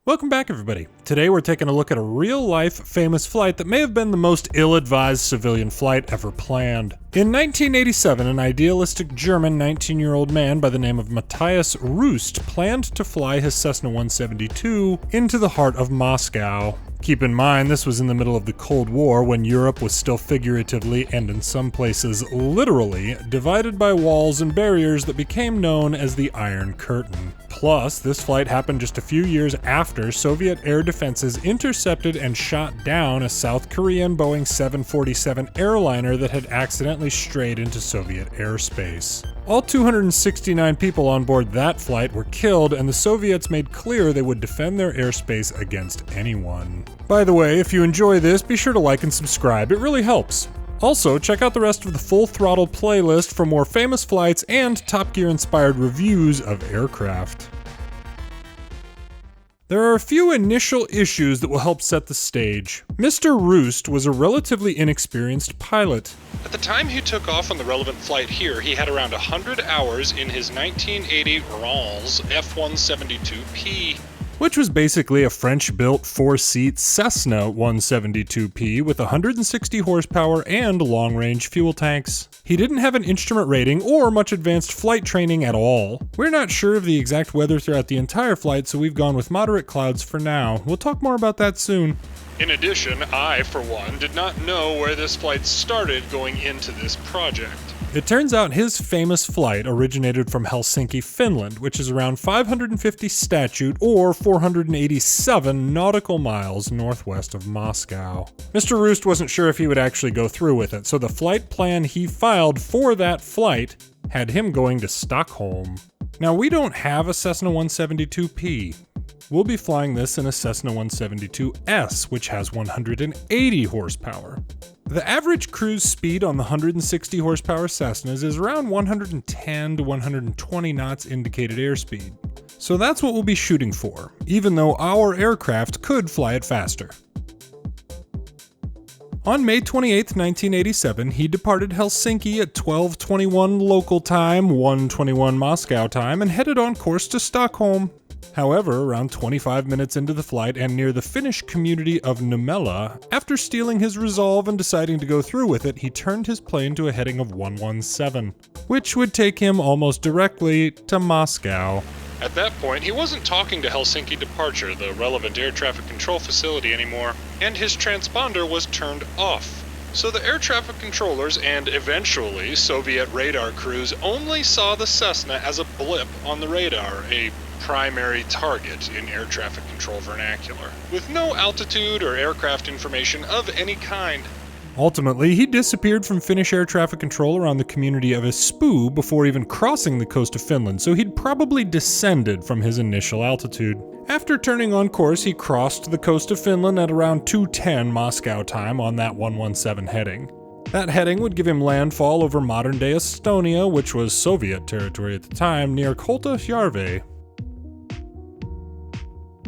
Welcome back, everybody. Today we're taking a look at a real-life famous flight that may have been the most ill-advised civilian flight ever planned. In 1987, an idealistic German 19-year-old man by the name of Mathias planned to fly his Cessna 172 into the heart of Moscow. Keep in mind, this was in the middle of the Cold War when Europe was still figuratively, and in some places literally, divided by walls and barriers that became known as the Iron Curtain. Plus, this flight happened just a few years after Soviet air defenses intercepted and shot down a South Korean Boeing 747 airliner that had accidentally strayed into Soviet airspace. All 269 people on board that flight were killed, and the Soviets made clear they would defend their airspace against anyone. By the way, if you enjoy this, be sure to like and subscribe, it really helps. Also, check out the rest of the Full Throttle playlist for more famous flights and Top Gear-inspired reviews of aircraft. There are a few initial issues that will help set the stage. Mr. Roost was a relatively inexperienced pilot. At the time he took off on the relevant flight here, he had around 100 hours in his 1980 Rolls F-172P. Which was basically a French-built 4-seat Cessna 172P with 160 horsepower and long-range fuel tanks. He didn't have an instrument rating or much advanced flight training at all. We're not sure of the exact weather throughout the entire flight, so we've gone with moderate clouds for now. We'll talk more about that soon. In addition, I, for one, did not know where this flight started going into this project. It turns out his famous flight originated from Helsinki, Finland, which is around 550 statute or 487 nautical miles northwest of Moscow. Mr. Roost wasn't sure if he would actually go through with it, so the flight plan he filed for that flight had him going to Stockholm. Now, we don't have a Cessna 172P. We'll be flying this in a Cessna 172S, which has 180 horsepower. The average cruise speed on the 160 horsepower Cessnas is around 110 to 120 knots indicated airspeed. So that's what we'll be shooting for, even though our aircraft could fly it faster. On May 28, 1987, he departed Helsinki at 12:21 local time, 1:21 Moscow time, and headed on course to Stockholm. However, around 25 minutes into the flight and near the Finnish community of Numela, after stealing his resolve and deciding to go through with it, he turned his plane to a heading of 117, which would take him almost directly to Moscow. At that point, he wasn't talking to Helsinki Departure, the relevant air traffic control facility anymore, and his transponder was turned off. So the air traffic controllers and eventually Soviet radar crews only saw the Cessna as a blip on the radar, a primary target in air traffic control vernacular, with no altitude or aircraft information of any kind. Ultimately, he disappeared from Finnish air traffic control around the community of Espoo before even crossing the coast of Finland, so he'd probably descended from his initial altitude. After turning on course, he crossed the coast of Finland at around 2:10 Moscow time on that 117 heading. That heading would give him landfall over modern-day Estonia, which was Soviet territory at the time, near Koltahjärvi.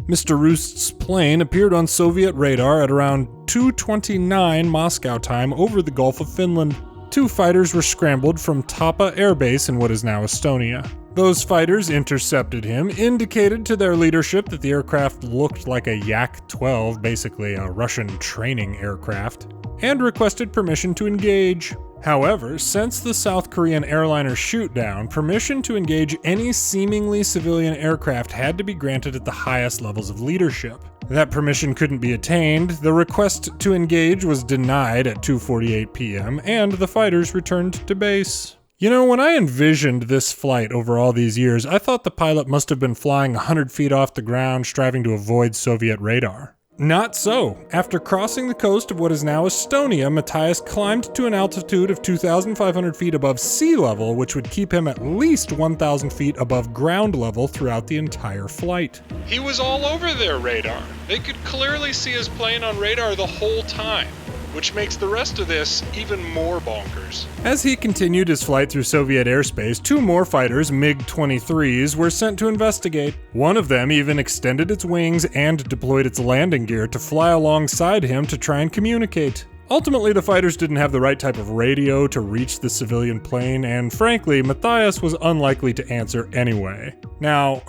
Mr. Roost's plane appeared on Soviet radar at around 2:29 Moscow time over the Gulf of Finland. Two fighters were scrambled from Tapa Air Base in what is now Estonia. Those fighters intercepted him, indicated to their leadership that the aircraft looked like a Yak-12, basically a Russian training aircraft, and requested permission to engage. However, since the South Korean airliner shoot-down, permission to engage any seemingly civilian aircraft had to be granted at the highest levels of leadership. That permission couldn't be attained, the request to engage was denied at 2:48 p.m., and the fighters returned to base. You know, when I envisioned this flight over all these years, I thought the pilot must have been flying 100 feet off the ground, striving to avoid Soviet radar. Not so. After crossing the coast of what is now Estonia, Mathias climbed to an altitude of 2,500 feet above sea level, which would keep him at least 1,000 feet above ground level throughout the entire flight. He was all over their radar. They could clearly see his plane on radar the whole time, which makes the rest of this even more bonkers. As he continued his flight through Soviet airspace, two more fighters, MiG-23s, were sent to investigate. One of them even extended its wings and deployed its landing gear to fly alongside him to try and communicate. Ultimately, the fighters didn't have the right type of radio to reach the civilian plane, and frankly, Mathias was unlikely to answer anyway. Now,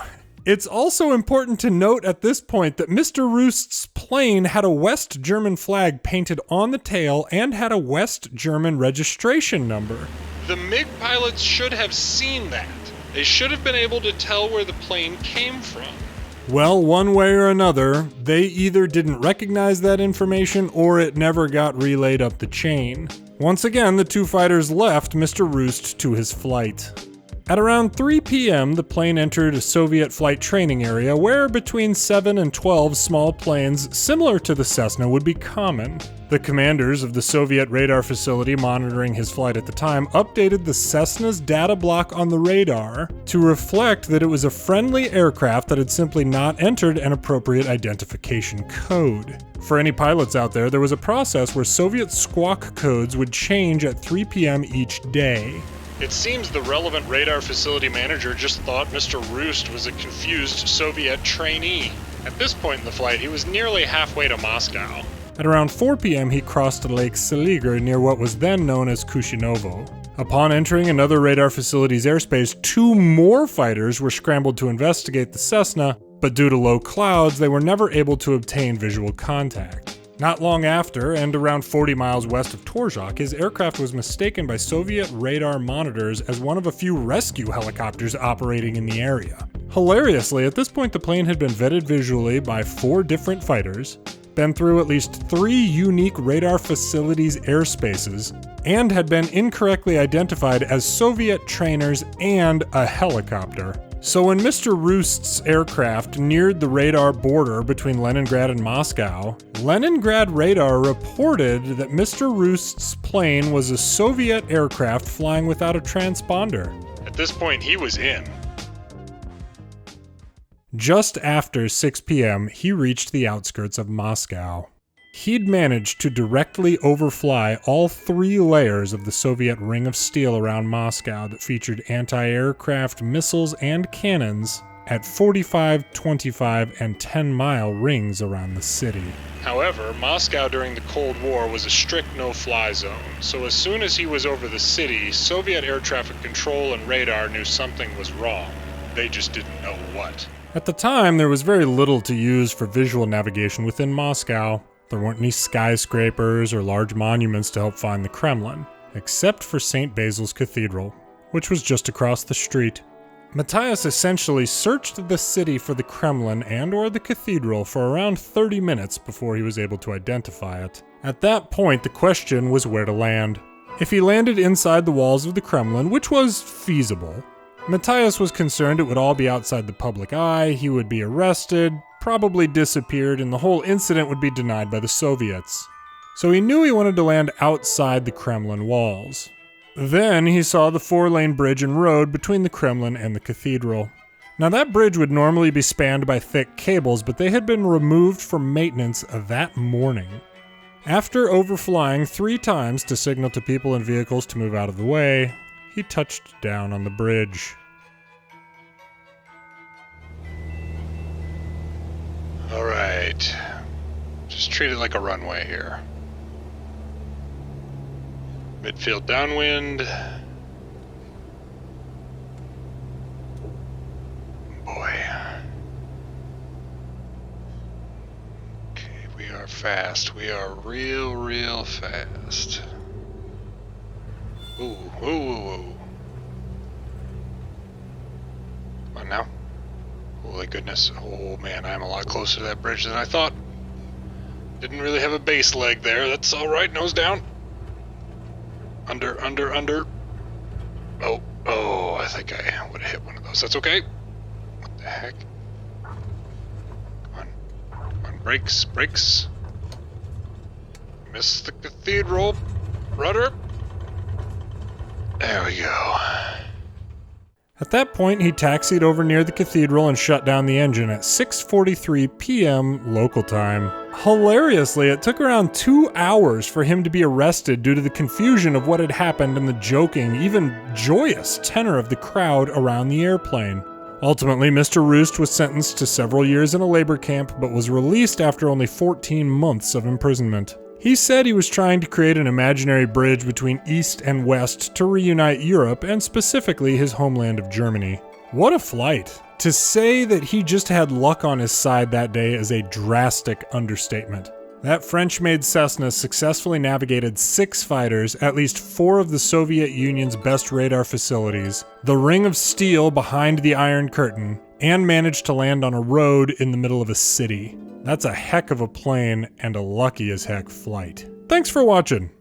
It's also important to note at this point that Mr. Roost's plane had a West German flag painted on the tail and had a West German registration number. The MiG pilots should have seen that. They should have been able to tell where the plane came from. Well, one way or another, they either didn't recognize that information or it never got relayed up the chain. Once again, the two fighters left Mr. Roost to his flight. At around 3 p.m., the plane entered a Soviet flight training area where between 7 and 12 small planes similar to the Cessna would be common. The commanders of the Soviet radar facility monitoring his flight at the time updated the Cessna's data block on the radar to reflect that it was a friendly aircraft that had simply not entered an appropriate identification code. For any pilots out there was a process where Soviet squawk codes would change at 3 p.m. each day. It seems the relevant radar facility manager just thought Mr. Roost was a confused Soviet trainee. At this point in the flight, he was nearly halfway to Moscow. At around 4 p.m., he crossed Lake Seliger near what was then known as Kushinovo. Upon entering another radar facility's airspace, 2 more fighters were scrambled to investigate the Cessna, but due to low clouds, they were never able to obtain visual contact. Not long after, and around 40 miles west of Torzhok, his aircraft was mistaken by Soviet radar monitors as one of a few rescue helicopters operating in the area. Hilariously, at this point the plane had been vetted visually by 4 different fighters, been through at least 3 unique radar facilities' airspaces, and had been incorrectly identified as Soviet trainers and a helicopter. So when Mr. Roost's aircraft neared the radar border between Leningrad and Moscow, Leningrad radar reported that Mr. Roost's plane was a Soviet aircraft flying without a transponder. At this point, he was in. Just after 6 p.m., he reached the outskirts of Moscow. He'd managed to directly overfly all 3 layers of the Soviet ring of steel around Moscow that featured anti-aircraft missiles and cannons at 45, 25, and 10-mile rings around the city. However, Moscow during the Cold War was a strict no-fly zone, so as soon as he was over the city, Soviet air traffic control and radar knew something was wrong. They just didn't know what. At the time, there was very little to use for visual navigation within Moscow. There weren't any skyscrapers or large monuments to help find the Kremlin, except for St. Basil's Cathedral, which was just across the street. Mathias essentially searched the city for the Kremlin and/or the cathedral for around 30 minutes before he was able to identify it. At that point, the question was where to land. If he landed inside the walls of the Kremlin, which was feasible, Mathias was concerned it would all be outside the public eye, he would be arrested, probably disappeared, and the whole incident would be denied by the Soviets. So he knew he wanted to land outside the Kremlin walls. Then he saw the 4-lane bridge and road between the Kremlin and the cathedral. Now that bridge would normally be spanned by thick cables, but they had been removed for maintenance that morning. After overflying 3 times to signal to people and vehicles to move out of the way, he touched down on the bridge. Alright. Just treat it like a runway here. Midfield downwind. Boy. Okay, we are fast. We are real fast. Ooh. Come on now. Holy goodness. Oh man, I'm a lot closer to that bridge than I thought. Didn't really have a base leg there. That's alright, nose down. Under. Oh, I think I would have hit one of those. That's okay. What the heck? Come on, brakes. Missed the cathedral. Rudder. There we go. At that point, he taxied over near the cathedral and shut down the engine at 6:43 p.m. local time. Hilariously, it took around 2 hours for him to be arrested due to the confusion of what had happened and the joking, even joyous tenor of the crowd around the airplane. Ultimately, Mr. Roost was sentenced to several years in a labor camp, but was released after only 14 months of imprisonment. He said he was trying to create an imaginary bridge between East and West to reunite Europe, and specifically his homeland of Germany. What a flight! To say that he just had luck on his side that day is a drastic understatement. That French-made Cessna successfully navigated 6 fighters, at least 4 of the Soviet Union's best radar facilities, the ring of steel behind the Iron Curtain, and managed to land on a road in the middle of a city. That's a heck of a plane and a lucky as heck flight. Thanks for watching.